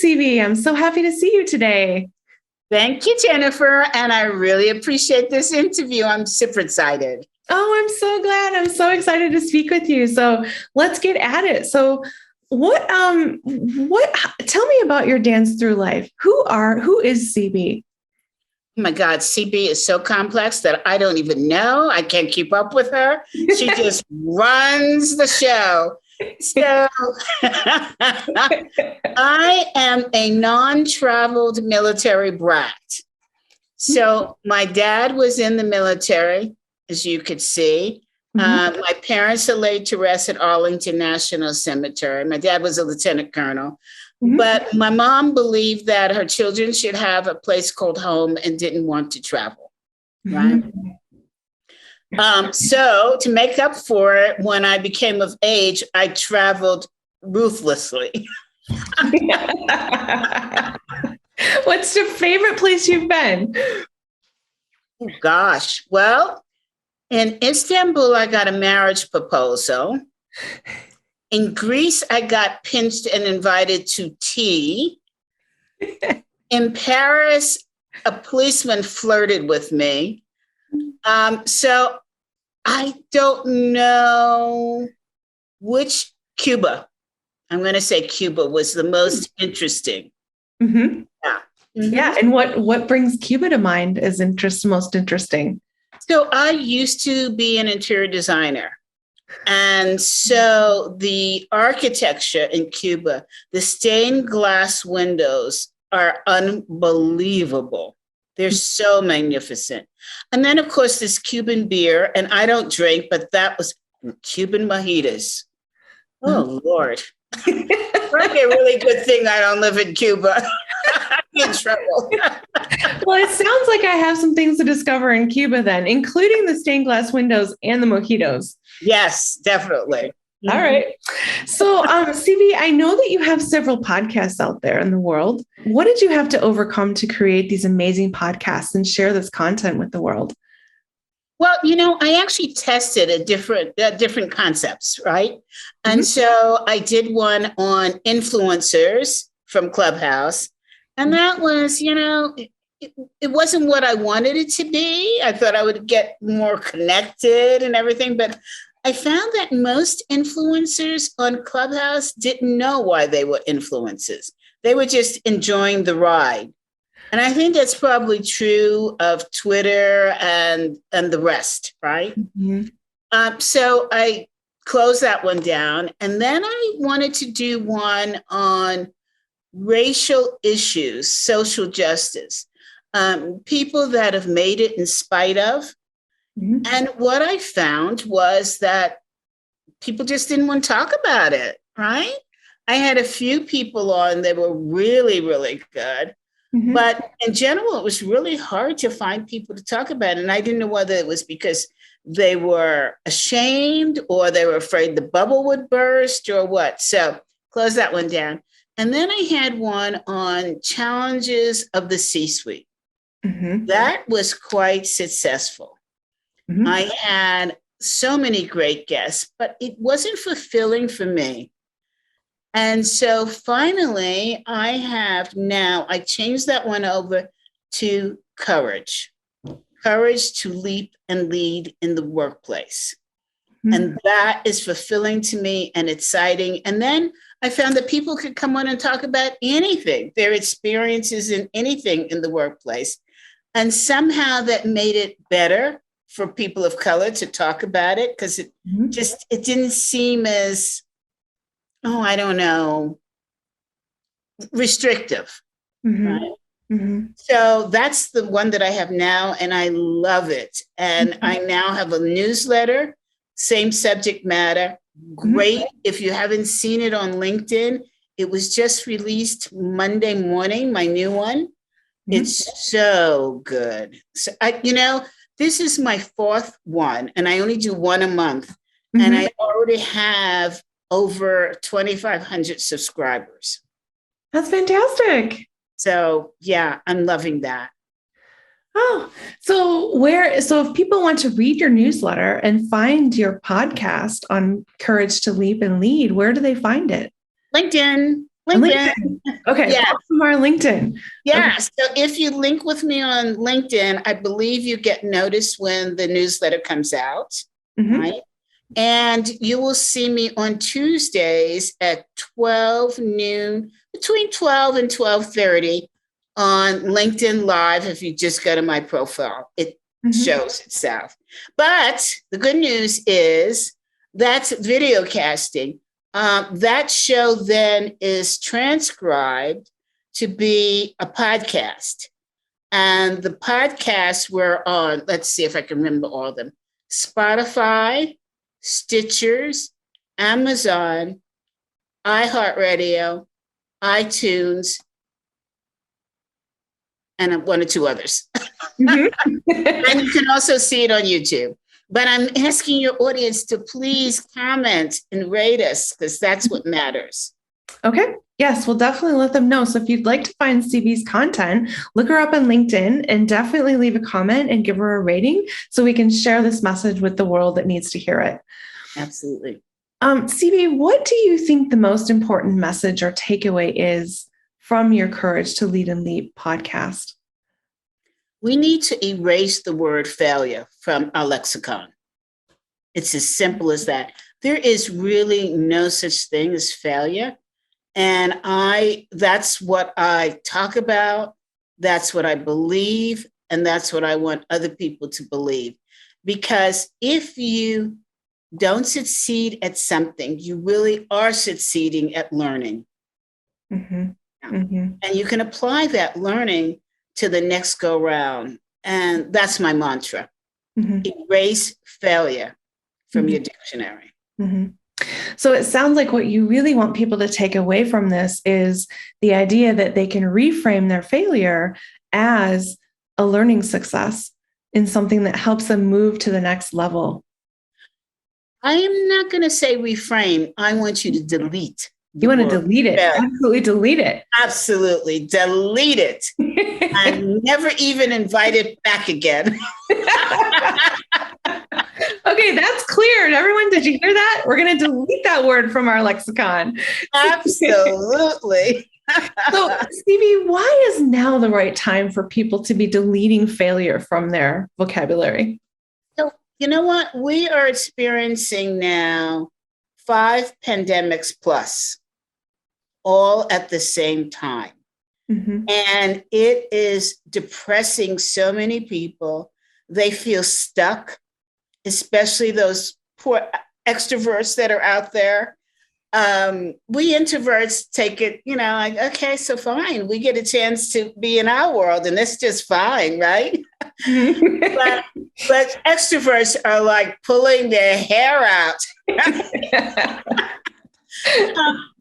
CB. I'm so happy to see you today. Thank you, Jennifer. And I really appreciate this interview. I'm super excited. Oh, I'm so glad. I'm so excited to speak with you. So let's get at it. So tell me about your dance through life. Who is CB? Oh my God, CB is so complex that I don't even know. I can't keep up with her. She just runs the show. So I am a non-traveled military brat. So my dad was in the military, as you could see. My parents are laid to rest at Arlington National Cemetery. My dad was a lieutenant colonel. But my mom believed that her children should have a place called home and didn't want to travel, right? So to make up for it, when I became of age, I traveled ruthlessly. What's your favorite place you've been? Oh, gosh. Well, in Istanbul, I got a marriage proposal. In Greece, I got pinched and invited to tea. In Paris, a policeman flirted with me. So I don't know which Cuba. I'm going to say Cuba was the most interesting. Yeah. And what brings Cuba to mind as most interesting? So I used to be an interior designer. And so the architecture in Cuba, the stained glass windows are unbelievable. They're so magnificent. And then, of course, this Cuban beer, and I don't drink, but that was Cuban mojitos. Oh, Lord. Might be a really good thing I don't live in Cuba. I'm in trouble. Well, it sounds like I have some things to discover in Cuba then, including the stained glass windows and the mojitos. Yes, definitely. All right. So, CB, I know that you have several podcasts out there in the world. What did you have to overcome to create these amazing podcasts and share this content with the world? Well, I actually tested different concepts, right? And so I did one on influencers from Clubhouse. And that was, it wasn't what I wanted it to be. I thought I would get more connected and everything. But I found that most influencers on Clubhouse didn't know why they were influencers. They were just enjoying the ride. And I think that's probably true of Twitter and the rest, right? So I closed that one down. And then I wanted to do one on racial issues, social justice, people that have made it in spite of. And what I found was that people just didn't want to talk about it, right? I had a few people on that were really, really good. But in general, it was really hard to find people to talk about it. And I didn't know whether it was because they were ashamed or they were afraid the bubble would burst or what. So close that one down. And then I had one on challenges of the C-suite. That was quite successful. I had so many great guests, but it wasn't fulfilling for me. And so finally, I changed that one over to courage to leap and lead in the workplace. And that is fulfilling to me and exciting. And then I found that people could come on and talk about anything, their experiences in anything in the workplace. And somehow that made it better for people of color to talk about it, because it didn't seem as, I don't know, restrictive. Right? So that's the one that I have now, and I love it. And I now have a newsletter, same subject matter. Great. If you haven't seen it on LinkedIn, it was just released Monday morning, my new one. It's so good. So this is my fourth one, and I only do one a month. And I already have over 2,500 subscribers. That's fantastic. So yeah, I'm loving that. Oh, so if people want to read your newsletter and find your podcast on Courage to Leap and Lead, where do they find it? LinkedIn. On LinkedIn. LinkedIn. Okay, Yeah. folks from our LinkedIn. Yeah. Okay. So if you link with me on LinkedIn, I believe you get notice when the newsletter comes out. Mhm. Right. And you will see me on Tuesdays at 12 noon, between 12 and 12:30 on LinkedIn Live. If you just go to my profile, it shows itself. But the good news is that's video casting. That show then is transcribed to be a podcast. And the podcasts were on, let's see if I can remember all of them: Spotify, Stitchers, Amazon, iHeartRadio, iTunes, and one or two others. And you can also see it on YouTube. But I'm asking your audience to please comment and rate us, because that's what matters. Okay. Yes, we'll definitely let them know. So if you'd like to find CB's content, look her up on LinkedIn and definitely leave a comment and give her a rating so we can share this message with the world that needs to hear it. Absolutely. CB, what do you think the most important message or takeaway is from your Courage to Lead and Lead podcast? We need to erase the word failure from our lexicon. It's as simple as that. There is really no such thing as failure. And that's what I talk about. That's what I believe. And that's what I want other people to believe. Because if you don't succeed at something, you really are succeeding at learning. And you can apply that learning to the next go round. And that's my mantra. Erase failure from your dictionary. So it sounds like what you really want people to take away from this is the idea that they can reframe their failure as a learning success in something that helps them move to the next level. I am not going to say reframe. I want you to delete. You want to delete it. Absolutely delete it. Absolutely. Delete it. And never even invite it back again. Okay, that's clear. Everyone, did you hear that? We're going to delete that word from our lexicon. Absolutely. So, CB, why is now the right time for people to be deleting failure from their vocabulary? So, you know what? We are experiencing now 5 pandemics plus, all at the same time. And it is depressing so many people. They feel stuck, especially those poor extroverts that are out there. We introverts take it, like, okay, so fine. We get a chance to be in our world and that's just fine, right? but extroverts are like pulling their hair out.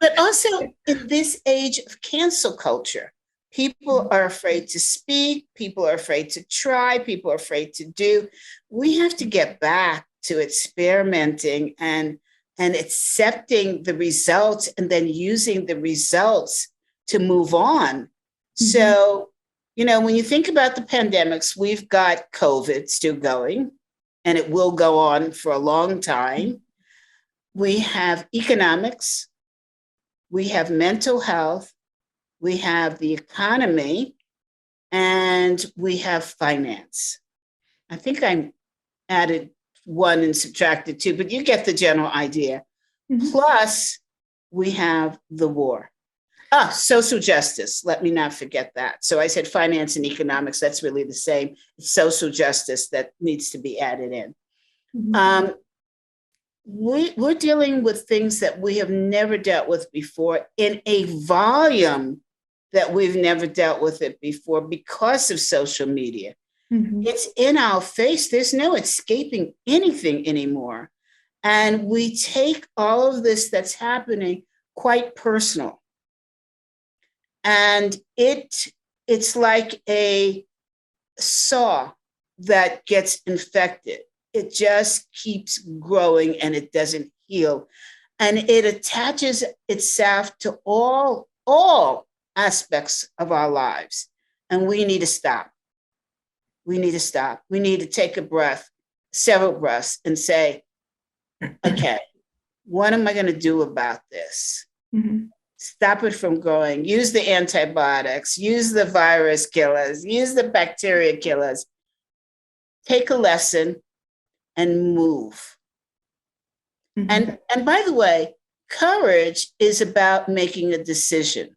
But also in this age of cancel culture, people are afraid to speak. People are afraid to try. People are afraid to do. We have to get back to experimenting and accepting the results and then using the results to move on. So, when you think about the pandemics, we've got COVID still going, and it will go on for a long time. We have economics. We have mental health. We have the economy, and we have finance. I think I added 1 and subtracted 2, but you get the general idea. Plus, we have the war. Social justice. Let me not forget that. So I said finance and economics. That's really the same. It's social justice that needs to be added in. We're dealing with things that we have never dealt with before in a volume that we've never dealt with it before because of social media. It's in our face. There's no escaping anything anymore. And we take all of this that's happening quite personal. And it's like a saw that gets infected. It just keeps growing and it doesn't heal. And it attaches itself to all aspects of our lives. And we need to stop. We need to stop. We need to take a breath, several breaths, and say, okay, what am I going to do about this? stop it from growing. Use the antibiotics, use the virus killers, use the bacteria killers. Take a lesson and move. Mm-hmm. And by the way, courage is about making a decision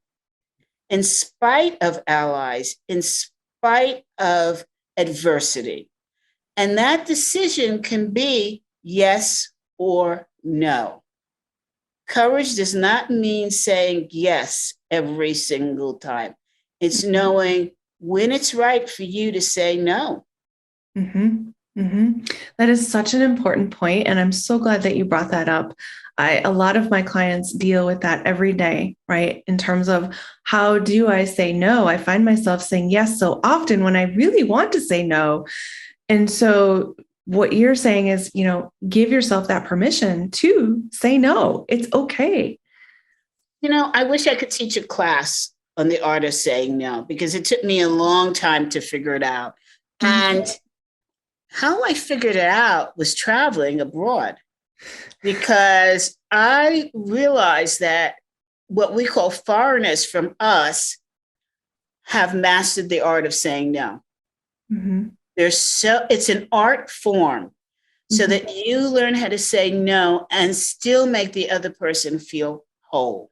in spite of allies, in spite of adversity. And that decision can be yes or no. Courage does not mean saying yes every single time. It's knowing when it's right for you to say no. Mm-hmm. Mm-hmm. That is such an important point, and I'm so glad that you brought that up. A lot of my clients deal with that every day, right? In terms of how do I say no? I find myself saying yes so often when I really want to say no. And so what you're saying is, give yourself that permission to say no. It's okay. I wish I could teach a class on the art of saying no, because it took me a long time to figure it out. Mm-hmm. And how I figured it out was traveling abroad, because I realized that what we call foreigners from us have mastered the art of saying no. Mm-hmm. It's an art form, so that you learn how to say no and still make the other person feel whole.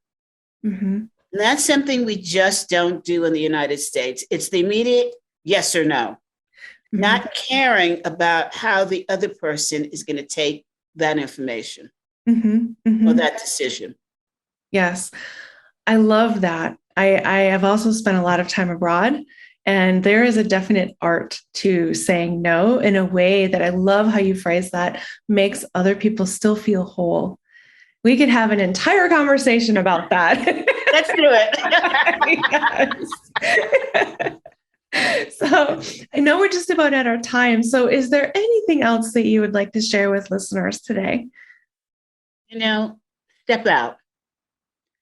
Mm-hmm. And that's something we just don't do in the United States. It's the immediate yes or no. Mm-hmm. Not caring about how the other person is going to take that information or that decision. Yes, I love that. I have also spent a lot of time abroad, and there is a definite art to saying no in a way that I love how you phrase that, makes other people still feel whole. We could have an entire conversation about that. Let's do it. Yes. So I know we're just about at our time. So is there anything else that you would like to share with listeners today? Step out.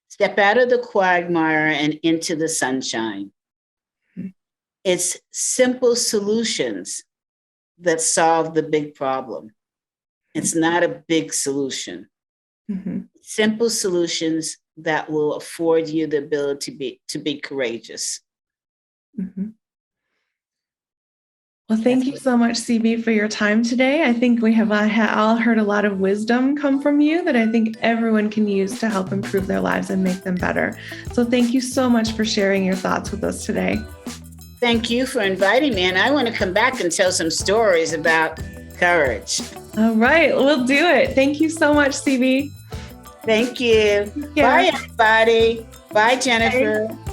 Step out of the quagmire and into the sunshine. Mm-hmm. It's simple solutions that solve the big problem. It's not a big solution. Mm-hmm. Simple solutions that will afford you the ability to be courageous. Mm-hmm. Well, thank you so much, CB, for your time today. I think we have all heard a lot of wisdom come from you that I think everyone can use to help improve their lives and make them better. So thank you so much for sharing your thoughts with us today. Thank you for inviting me. And I want to come back and tell some stories about courage. All right, we'll do it. Thank you so much, CB. Thank you. Yeah. Bye, everybody. Bye, Jennifer. Bye.